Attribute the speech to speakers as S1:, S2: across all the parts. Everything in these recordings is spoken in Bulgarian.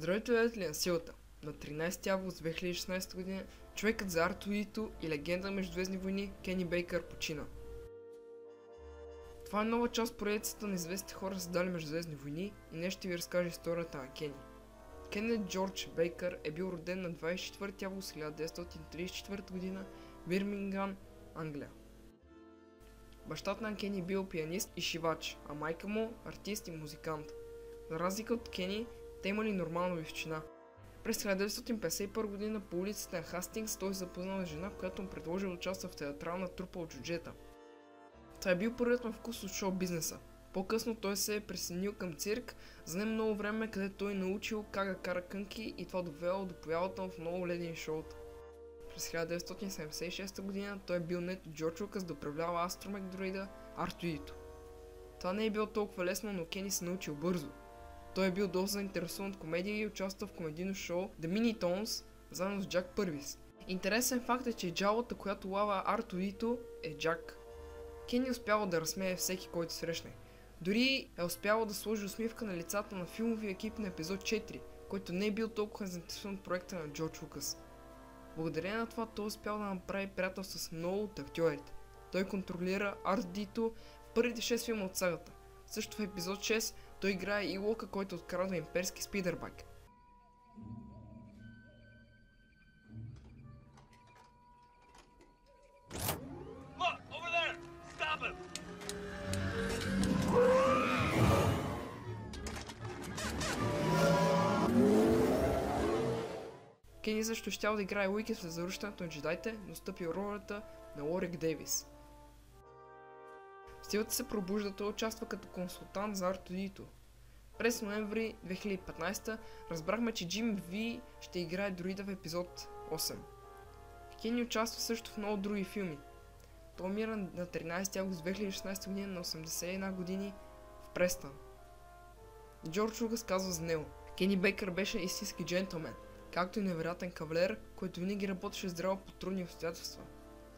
S1: Здравейте, приятели на силата! На 13 август 2016 година човекът за Артуито и легенда между Звездни войни Кени Бейкър почина. Това е нова част поредицата на известните хора, създали Междузвездни войни, и днес ще ви разкажа историята на Кени. Кенет Джордж Бейкър е бил роден на 24 август 1934 г. в Бирмингам, Англия. Бащата на Кени бил пианист и шивач, а майка му артист и музикант. За разлика от Кени, те имали нормална височина. През 1951 година по улицата на Хастингс той запознал жена, която му предложи да участва в театрална трупа от джуджета. Това е бил първият му вкус от шоу бизнеса. По-късно той се е присъединил към цирк за не много време, където той научил как да кара кънки и това довело до появата му в много ледени шоута. През 1976 година той е бил нает от Джордж Лукас да управлява астромек дроида Артуито. Това не е било толкова лесно, но Кени се научил бързо. Той е бил доста заинтересован от комедия и участва в комедийно шоу The Minitones заедно с Джак Първис. Интересен факт е, че джалата, която лава Артуито, е Джак. Кени успява да разсмее всеки, който срещне. Дори е успяла да сложи усмивка на лицата на филмовия екип на епизод 4, който не е бил толкова заинтересован от проекта на Джордж Лукас. Благодарение на това той успял да направи приятелство с много от актьорите. Той контролира Артуито в първите 6 филма от сагата. Също в епизод 6 той играе и Лока, който открадва имперски спидербайк. Кени също щял да играе Уикет в завръщането на джедайте, но стъпил ролята на Уорик Дейвис. В силата се пробужда, той участва като консултант за Артуито. През ноември 2015 разбрахме, че Джим Ви ще играе дроида в епизод 8. Кени участва също в много други филми. Той умира на 13 август 2016 година на 81 години в Престън. Джордж Лукас казва за него: Кени Бейкър беше истински джентълмен, както и невероятен кавалер, който винаги работеше здраво по трудни обстоятелства.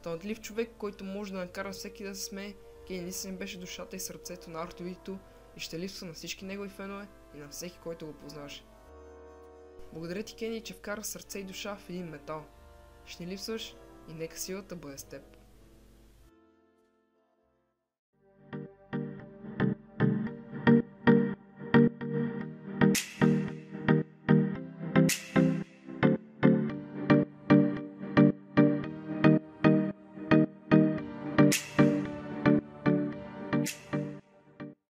S1: Талантлив човек, който може да накара всеки да се смее. Кени наистина беше душата и сърцето на Артуито и ще липсва на всички негови фенове и на всеки, който го познаваше. Благодаря ти, Кени, че вкара сърце и душа в един метал. Ще ни липсваш и нека силата бъде с теб.